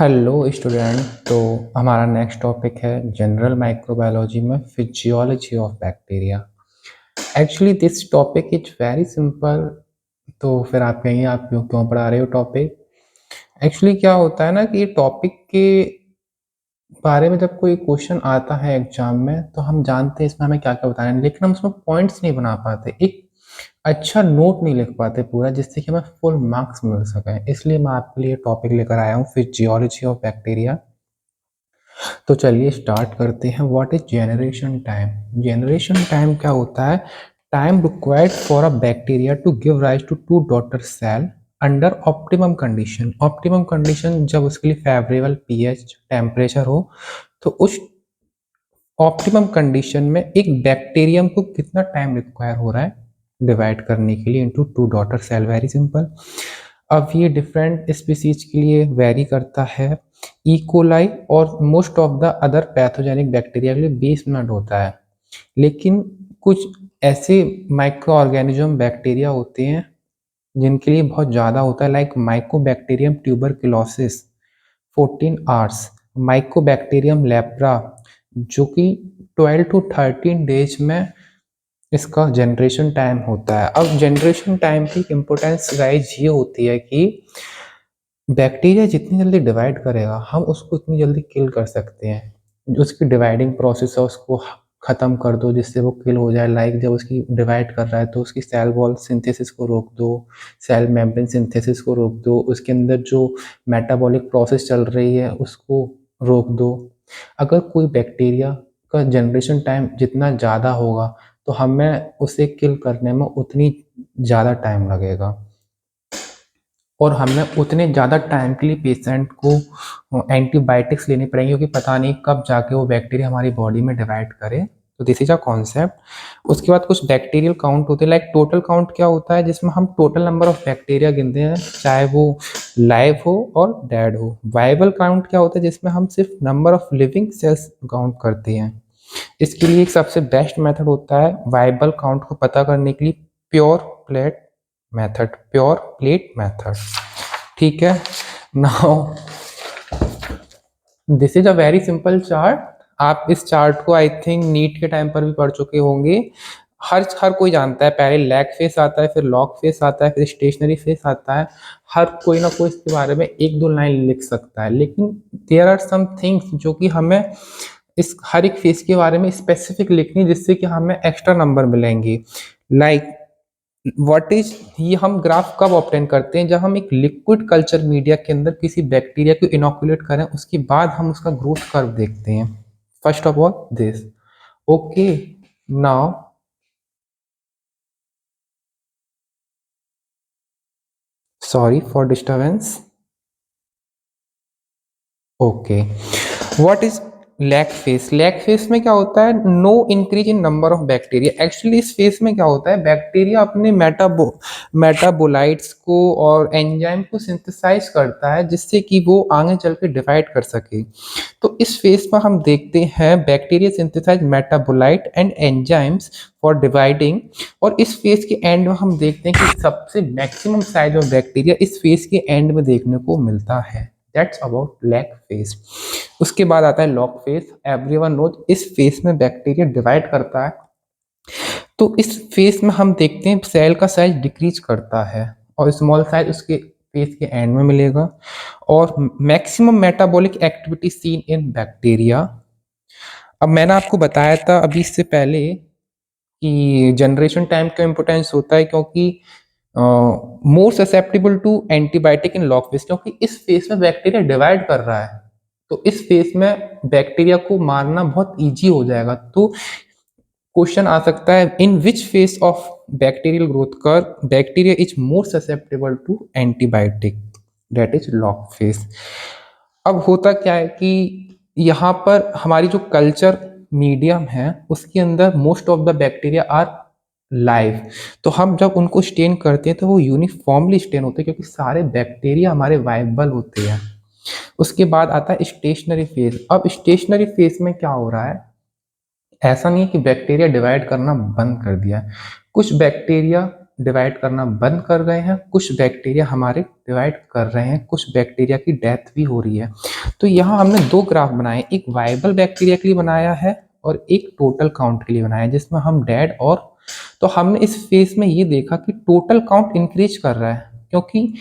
Hello student. तो हमारा next topic है जनरल माइक्रोबायोलॉजी में physiology of bacteria. Actually this topic is very simple. तो फिर आप कहेंगे आप क्यों पढ़ा रहे हो टॉपिक। एक्चुअली क्या होता है ना कि टॉपिक के बारे में जब कोई क्वेश्चन आता है एग्जाम में तो हम जानते हैं इसमें हमें क्या क्या बताना है, लेकिन हम उसमें पॉइंट्स नहीं बना पाते, एक अच्छा नोट नहीं लिख पाते पूरा, जिससे कि हमें फुल मार्क्स मिल सके। इसलिए मैं आपके लिए टॉपिक लेकर आया हूँ फिजियोलॉजी ऑफ बैक्टीरिया। तो चलिए स्टार्ट करते हैं। What is generation time. Generation time क्या होता है? Time required for a bacteria to give rise to two daughter cell under optimum condition. Optimum condition जब उसके लिए फेवरेबल पीएच टेम्परेचर हो, तो उस ऑप्टिमम कंडीशन में एक बैक्टीरियम को कितना टाइम रिक्वायर हो रहा है डिवाइड करने के लिए into two daughter cell. Very simple. अब ये डिफरेंट स्पीसीज के लिए वेरी करता है। इकोलाई और most of the other pathogenic bacteria के लिए 20 मिनट होता है, लेकिन कुछ ऐसे माइक्रो ऑर्गेनिज्म बैक्टीरिया होते हैं जिनके लिए बहुत ज़्यादा होता है, like Mycobacterium tuberculosis 14 hours, Mycobacterium lepra जो कि 12 टू 13 डेज में इसका जनरेशन टाइम होता है। अब जनरेशन टाइम की इम्पोर्टेंस गाइज ये होती है कि बैक्टीरिया जितनी जल्दी डिवाइड करेगा हम उसको उतनी जल्दी किल कर सकते हैं। जो उसकी डिवाइडिंग प्रोसेस है उसको ख़त्म कर दो जिससे वो किल हो जाए। लाइक जब उसकी डिवाइड कर रहा है तो उसकी सेल वॉल सिंथेसिस को रोक दो, सेल मेम्ब्रेन सिंथेसिस को रोक दो, उसके अंदर जो मेटाबॉलिक प्रोसेस चल रही है उसको रोक दो। अगर कोई बैक्टीरिया का जनरेशन टाइम जितना ज़्यादा होगा तो हमें उसे किल करने में उतनी ज़्यादा टाइम लगेगा, और हमें उतने ज़्यादा टाइम के लिए पेशेंट को एंटीबायोटिक्स लेनी पड़ेंगी, क्योंकि पता नहीं कब जाके वो बैक्टीरिया हमारी बॉडी में डिवाइड करे। तो दिस इज अ कॉन्सेप्ट। उसके बाद कुछ बैक्टीरियल काउंट होते हैं। लाइक टोटल काउंट क्या होता है, जिसमें हम टोटल नंबर ऑफ बैक्टीरिया गिनते हैं, चाहे वो लाइव हो और डेड हो। वाइबल काउंट क्या होता है, जिसमें हम सिर्फ number of living cells count करते हैं। इसके लिए एक सबसे बेस्ट मेथड होता है वाइबल काउंट को पता करने के लिए प्योर प्लेट मेथड। ठीक है। Now this is a very simple chart. आप इस चार्ट को आई थिंक नीट के टाइम पर भी पढ़ चुके होंगे। हर कोई जानता है, पहले लैग फेस आता है, फिर लॉग फेस आता है, फिर स्टेशनरी फेस आता है। हर कोई ना कोई इसके बारे में एक दो लाइन लिख सकता है, लेकिन देयर आर सम थिंग्स जो कि हमें इस हर एक फेस के बारे में स्पेसिफिक लिखनी, जिससे कि हमें एक्स्ट्रा नंबर मिलेंगे। लाइक व्हाट इज, ये हम ग्राफ कब ऑब्टेन करते हैं, जब हम एक लिक्विड कल्चर मीडिया के अंदर किसी बैक्टीरिया को इनोकुलेट करें, उसके बाद हम उसका ग्रोथ कर्व देखते हैं। First of all this. Okay. Now sorry for disturbance. Okay. What is lag phase. Lag phase में क्या होता है, no increase in number of bacteria. Actually इस फेस में क्या होता है, बैक्टीरिया अपने मेटाबोलाइट्स को और एंजाइम को सिंथेसाइज करता है, जिससे कि वो आगे चल के डिवाइड कर सके। तो इस फेस में हम देखते हैं bacteria synthesize metabolite and enzymes for dividing. और इस फेस के एंड में हम देखते हैं कि सबसे मैक्सिमम साइज ऑफ बैक्टीरिया इस फेस के एंड में देखने को मिलता है। That's about lag face. उसके बाद आता है लॉग फेस। एवरीवन नोज इस फेस में बैक्टीरिया डिवाइड करता है। तो इस फेस में हम देखते हैं सेल का साइज डिक्रीज करता है, और स्मॉल साइज उसके फेस के एंड में मिलेगा। और maximum metabolic activity seen in bacteria. अब मैंने आपको बताया था अभी इससे पहले कि जनरेशन टाइम का इंपोर्टेंस होता है, क्योंकि more susceptible to antibiotic in log phase, क्योंकि इस फेस में बैक्टीरिया डिवाइड कर रहा है। तो इस फेस में बैक्टीरिया को मारना बहुत इजी हो जाएगा। तो क्वेश्चन आ सकता है, in which phase of bacterial growth curve bacteria is more susceptible to antibiotic, that is log phase. अब होता क्या है कि यहाँ पर हमारी जो कल्चर मीडियम है उसके अंदर most of the bacteria are live. तो हम जब उनको स्टेन करते हैं तो वो यूनिफॉर्मली स्टेन होते हैं, क्योंकि सारे बैक्टीरिया हमारे वाइबल होते हैं। उसके बाद आता है स्टेशनरी फेज। अब स्टेशनरी फेज में क्या हो रहा है, ऐसा नहीं है कि बैक्टीरिया डिवाइड करना बंद कर दिया है। कुछ बैक्टीरिया डिवाइड करना बंद कर गए हैं, कुछ बैक्टीरिया हमारे डिवाइड कर रहे हैं, कुछ बैक्टीरिया की डेथ भी हो रही है। तो यहाँ हमने दो ग्राफ बनाए, एक वायबल बैक्टीरिया के लिए बनाया है और एक टोटल काउंट के लिए बनाया है, जिसमें हम डेड और तो हमने इस फेज में ये देखा कि टोटल काउंट इंक्रीज कर रहा है, क्योंकि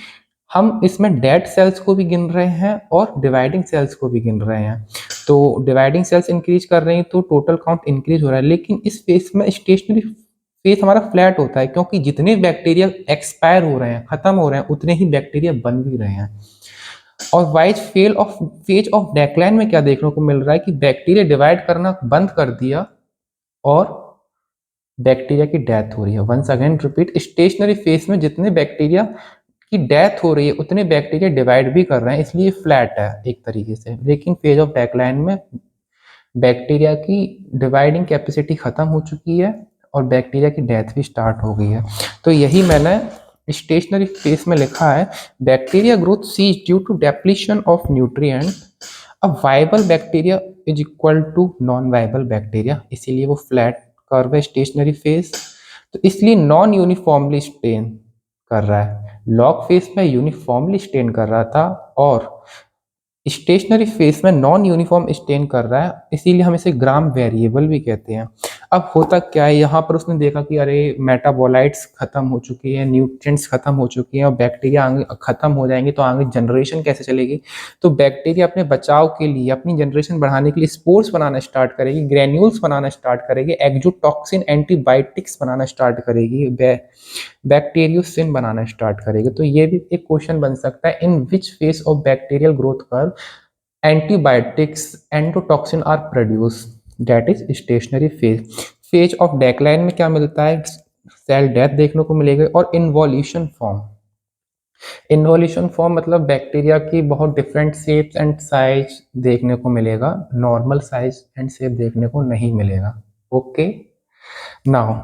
हम इसमें डेड सेल्स को भी गिन रहे हैं और डिवाइडिंग सेल्स को भी गिन रहे हैं। तो डिवाइडिंग सेल्स इंक्रीज कर रही हैं तो टोटल काउंट इंक्रीज हो रहा है, लेकिन इस फेज में स्टेशनरी फेज हमारा फ्लैट होता है, क्योंकि जितने बैक्टीरिया एक्सपायर हो रहे हैं, खत्म हो रहे हैं, उतने ही बैक्टीरिया बन भी रहे हैं। और वाइज फेज ऑफ डेक्लाइन में क्या देखने को मिल रहा है कि बैक्टीरिया डिवाइड करना बंद कर दिया और बैक्टीरिया की डेथ हो रही है। Once again repeat, stationary phase में जितने बैक्टीरिया की डेथ हो रही है उतने बैक्टीरिया डिवाइड भी कर रहे हैं, इसलिए फ्लैट है एक तरीके से। लेकिन फेज ऑफ डेक्लाइन में बैक्टीरिया की डिवाइडिंग कैपेसिटी खत्म हो चुकी है और बैक्टीरिया की डेथ भी स्टार्ट हो गई है। तो यही मैंने स्टेशनरी फेज में लिखा है, bacteria growth cease due to depletion of nutrient, a viable bacteria is equal to non viable bacteria, इसीलिए वो फ्लैट कर्व है स्टेशनरी फेज। तो इसलिए नॉन यूनिफॉर्मली स्टेन कर रहा है, लॉग फेज में यूनिफॉर्मली स्टेन कर रहा था और स्टेशनरी फेज में नॉन यूनिफॉर्म स्टेन कर रहा है, इसीलिए हम इसे ग्राम वेरिएबल भी कहते हैं। अब होता क्या है, यहाँ पर उसने देखा कि अरे मेटाबोलाइट्स खत्म हो चुकी है, न्यूट्रिएंट्स खत्म हो चुकी हैं और बैक्टीरिया आगे खत्म हो जाएंगे तो आगे जनरेशन कैसे चलेगी। तो बैक्टीरिया अपने बचाव के लिए, अपनी जनरेशन बढ़ाने के लिए स्पोर्स बनाना स्टार्ट करेगी, ग्रेन्यूल्स बनाना स्टार्ट करेगी, एक्जोटॉक्सिन एंटीबायोटिक्स बनाना स्टार्ट करेगी, बैक्टीरियोसिन बनाना स्टार्ट करेगी। तो ये भी एक क्वेश्चन बन सकता है, in which phase of bacterial growth curve antibiotics endotoxin are produce, that is stationary phase. Phase of decline में क्या मिलता है, सेल डेथ देखने को मिलेगी और इन्वॉल्यूशन फॉर्म। इन्वॉल्यूशन फॉर्म मतलब बैक्टीरिया की बहुत डिफरेंट शेप्स एंड साइज देखने को मिलेगा, नॉर्मल साइज एंड शेप देखने को नहीं मिलेगा। Okay, now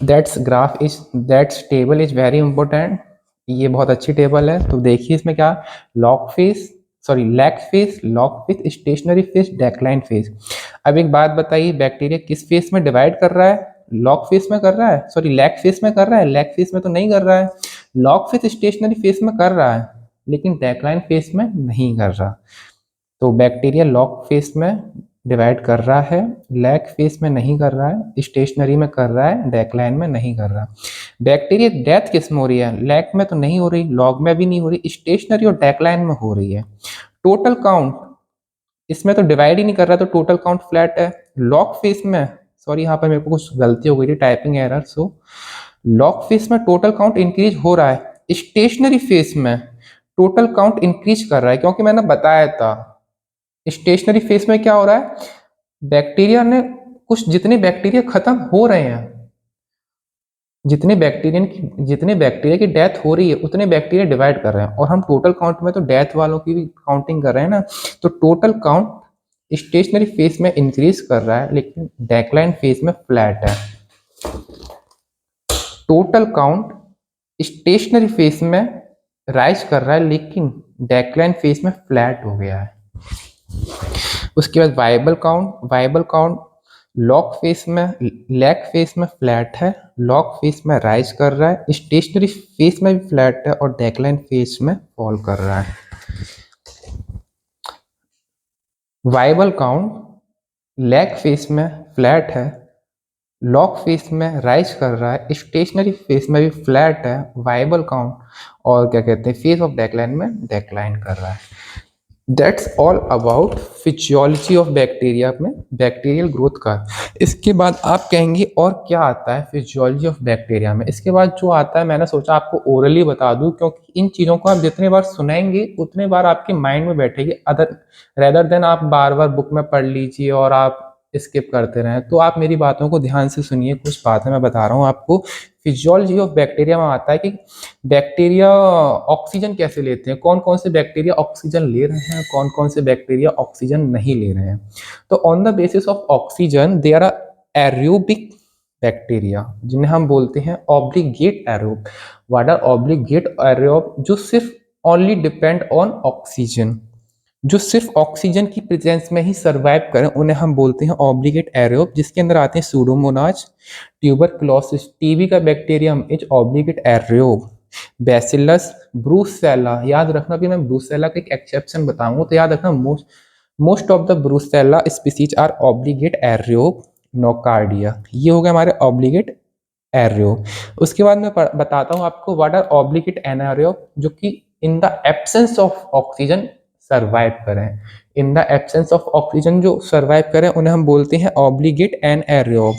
that's table is very important, ये बहुत अच्छी टेबल है। तो देखिए इसमें क्या, log phase, sorry lag phase, log phase, stationary phase, decline phase. अब एक बात बताइए, बैक्टीरिया किस फेज में डिवाइड कर रहा है, लॉग फेज में कर रहा है, सॉरी लैग फेज में कर रहा है, लैग फेज में तो नहीं कर रहा है। लॉग फेज स्टेशनरी फेज में कर रहा है लेकिन डेक्लाइन फेज में नहीं कर रहा। तो बैक्टीरिया लॉग फेज में डिवाइड कर रहा है, लैग फेज में नहीं कर रहा है, स्टेशनरी में कर रहा है, डेक्लाइन में नहीं कर रहा। बैक्टीरिया डेथ किस में हो रही है, लैग में तो नहीं हो रही, लॉग में भी नहीं हो रही, स्टेशनरी और डेक्लाइन में हो रही है। टोटल काउंट इसमें तो डिवाइड ही नहीं कर रहा, तो टोटल काउंट फ्लैट है। लॉग फेज में, सॉरी यहाँ पर मेरे को कुछ गलती हो गई थी, typing error, so log phase में टोटल काउंट इंक्रीज हो रहा है, स्टेशनरी फेज में टोटल काउंट इंक्रीज कर रहा है, क्योंकि मैंने बताया था स्टेशनरी फेज में क्या हो रहा है, बैक्टीरिया ने कुछ, जितने बैक्टीरिया खत्म हो रहे हैं, जितने बैक्टीरिया की डेथ हो रही है उतने बैक्टीरिया डिवाइड कर रहे हैं, और हम टोटल काउंट में तो डेथ वालों की भी काउंटिंग कर रहे हैं ना। तो टोटल काउंट स्टेशनरी फेज में इंक्रीज कर रहा है लेकिन डेक्लाइन फेज में फ्लैट है। टोटल काउंट स्टेशनरी फेज में राइज कर रहा है लेकिन डेक्लाइन फेज में फ्लैट हो गया है। उसके बाद वाइबल काउंट लॉग फेज में, लैग फेज में फ्लैट है, लॉग फेज में राइज कर रहा है, स्टेशनरी फेज में भी फ्लैट है और डेक्लाइन फेज में फॉल कर रहा है। वाइबल काउंट लैग फेज में फ्लैट है, लॉग फेज में राइज कर रहा है, स्टेशनरी फेज में भी फ्लैट है, वाइबल काउंट और क्या कहते हैं फेज ऑफ डेक्लाइन में डेक्लाइन कर रहा है। That's all about physiology of bacteria में बैक्टीरियल ग्रोथ का। इसके बाद आप कहेंगे और क्या आता है फिजियोलॉजी ऑफ बैक्टीरिया में। इसके बाद जो आता है मैंने सोचा आपको ओरली बता दूं, क्योंकि इन चीज़ों को आप जितने बार सुनेंगे उतने बार आपके माइंड में बैठेगी, अदर रेदर देन आप बार बार बुक में पढ़ लीजिए और आप स्किप करते रहें। तो आप मेरी बातों को ध्यान से सुनिए, कुछ बातें मैं बता रहा हूँ आपको। फिजियोलॉजी ऑफ बैक्टीरिया में आता है कि बैक्टीरिया ऑक्सीजन कैसे लेते हैं, कौन कौन से बैक्टीरिया ऑक्सीजन ले रहे हैं, कौन कौन से बैक्टीरिया ऑक्सीजन नहीं ले रहे हैं। तो on the basis of oxygen there are aerobic bacteria जिन्हें हम बोलते हैं obligate aerobe. What are obligate aerobe, जो सिर्फ ओनली डिपेंड ऑन ऑक्सीजन। जो सिर्फ ऑक्सीजन की प्रेजेंस में ही सर्वाइव करें उन्हें हम बोलते हैं ऑब्लिगेट एरोब, जिसके अंदर आते हैं सूडोमोनाज, ट्यूबरकुलोसिस, टीबी का bacterium is obligate aerobe, bacillus, Brucella. याद रखना भी, मैं ब्रूसेला का एक एक्सेप्शन बताऊंगा तो याद रखना, most of the Brucella species are obligate aerobe Nocardia. ये हो गया हमारे ऑब्लिगेट एरोब। उसके बाद मैं बताता हूँ आपको व्हाट आर ऑब्लिगेट एनारोब, जो कि in the absence of oxygen survive करें। In the absence of oxygen जो सर्वाइव करें उन्हें हम बोलते हैं ऑब्लिगेट एनारोब।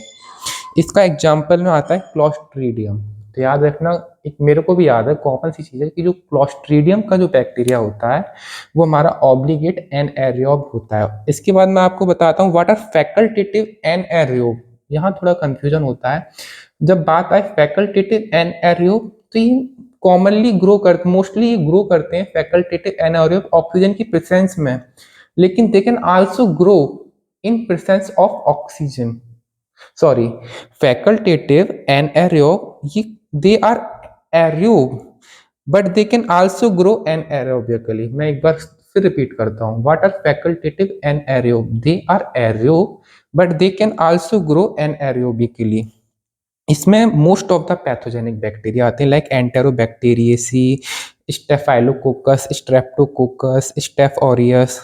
इसका एग्जाम्पल में आता है क्लॉस्ट्रीडियम। तो याद रखना, एक मेरे को भी याद है, कॉमन सी चीज है कि जो क्लॉस्ट्रीडियम का जो बैक्टीरिया होता है वो हमारा ऑब्लिगेट एनारोब होता है। इसके बाद मैं आपको बताता हूँ व्हाट आर फैकल्टेटिव एनारोब। यहाँ थोड़ा कंफ्यूजन होता है जब बात आए फैकल्टेटिव एनारोब, तो ये कॉमनली मोस्टली ग्रो करते हैं फैकल्टेटिव एनारोब ऑक्सीजन की प्रेजेंस में, लेकिन दे can also grow in presence of oxygen. Sorry, facultative and aerobe, they are aerobe but they can also grow anaerobically। मैं एक बार फिर रिपीट करता हूँ, what are facultative and aerobe? They are aerobe but they can also grow anaerobically। इसमें most of the pathogenic bacteria आते हैं like Enterobacteriaceae, Staphylococcus, Streptococcus, Staph aureus.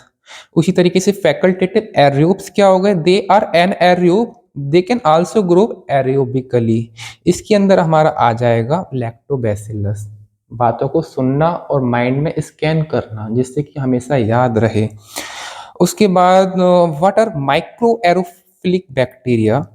उसी तरीके से फैकल्टेटिव एरोब्स क्या हो गए, they are anaerobe, they can also grow aerobically. इसके अंदर हमारा आ जाएगा लैक्टोबैसिलस। बातों को सुनना और माइंड में स्कैन करना जिससे कि हमेशा याद रहे। उसके बाद what are microaerophilic bacteria.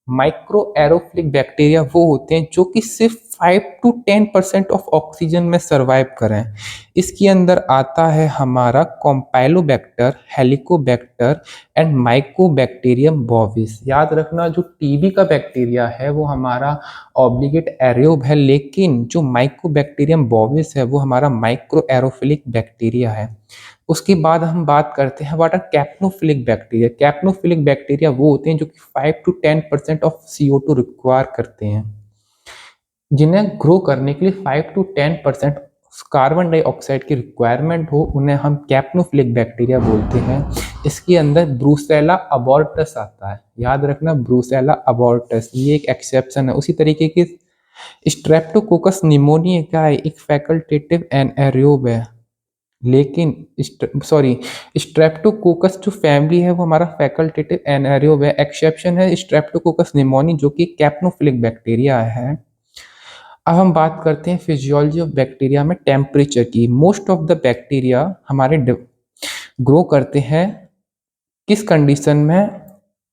Microaerophilic bacteria वो होते हैं जो कि सिर्फ 5 to 10% ऑफ ऑक्सीजन में सरवाइव करें। इसके अंदर आता है हमारा Campylobacter, Helicobacter and Mycobacterium bovis. याद रखना, जो टीबी का बैक्टीरिया है वो हमारा ऑब्लिगेट एरोब है, लेकिन जो माइकोबैक्टीरियम बोविस है वो हमारा माइक्रो एरोफिलिक बैक्टीरिया है। उसके बाद हम बात करते हैं व्हाट आर कैप्नोफिलिक बैक्टीरिया। कैप्नोफिलिक बैक्टीरिया वो होते हैं जो कि 5 to 10% ऑफ CO2 रिक्वायर करते हैं। जिन्हें ग्रो करने के लिए 5 to 10% कार्बन डाइऑक्साइड की रिक्वायरमेंट हो उन्हें हम कैप्नोफिलिक बैक्टीरिया बोलते हैं। इसके अंदर ब्रूसेला अबॉर्टस आता है। याद रखना, ब्रूसेला अबॉर्टस ये एक एक्सेप्शन है। उसी तरीके की स्ट्रेप्टोकोकस निमोनिया क्या है, एक फैकल्टेटिव एनारोब है, लेकिन स्ट्रेप्टोकोकस जो फैमिली है वो हमारा फैकल्टेटिव एनारोब है। एक्सेप्शन है स्ट्रेप्टोकोकस निमोनी जो कि कैप्नोफिलिक बैक्टीरिया है। अब हम बात करते हैं फिजियोलॉजी ऑफ बैक्टीरिया में टेम्परेचर की। मोस्ट ऑफ द बैक्टीरिया हमारे ग्रो करते हैं किस कंडीशन में,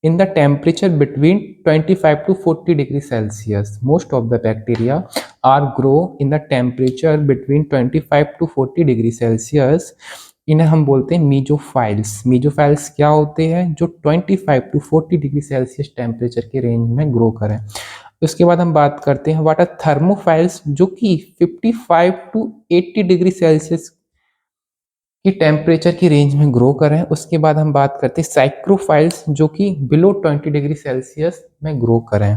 in the temperature between 25 to 40 degree Celsius. Most of the bacteria are grow in the temperature between 25 to 40 degree Celsius. इन्हें हम बोलते हैं मीजोफाइल्स। मीजोफाइल्स क्या होते हैं, जो 25 to 40 डिग्री सेल्सियस टेम्परेचर के रेंज में ग्रो करें। उसके बाद हम बात करते हैं व्हाट आर थर्मोफाइल्स, जो कि 55 to 80 डिग्री सेल्सियस की टेम्परेचर की रेंज में ग्रो करें। उसके बाद हम बात करते हैं साइक्रोफाइल्स, जो कि बिलो 20 डिग्री सेल्सियस में ग्रो करें।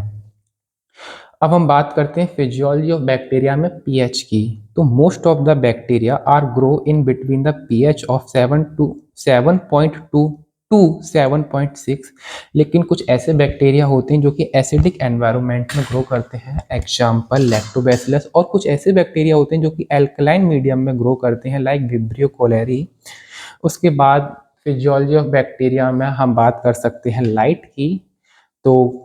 अब हम बात करते हैं फिजियोलॉजी ऑफ बैक्टीरिया में पीएच की। तो most of the bacteria are grow in between the pH of 7.2 to 7.6, लेकिन कुछ ऐसे बैक्टीरिया होते हैं जो कि एसिडिक एनवायरनमेंट में ग्रो करते हैं, एग्जाम्पल लैक्टोबैसिलस। और कुछ ऐसे बैक्टीरिया होते हैं जो कि एल्कलाइन मीडियम में ग्रो करते हैं, लाइक विब्रियो कोलेरी। उसके बाद फिजियोलॉजी ऑफ बैक्टीरिया में हम बात कर सकते हैं लाइट की। तो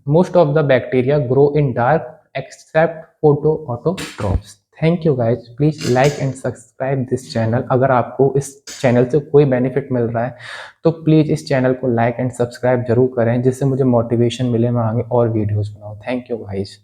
most of the bacteria grow in dark except photoautotrophs। Thank you guys, please like and subscribe this channel. अगर आपको इस चैनल से कोई बेनिफिट मिल रहा है तो प्लीज इस चैनल को लाइक एंड सब्सक्राइब जरूर करें, जिससे मुझे मोटिवेशन मिले मैं आगे और वीडियोस बनाऊं। Thank you guys.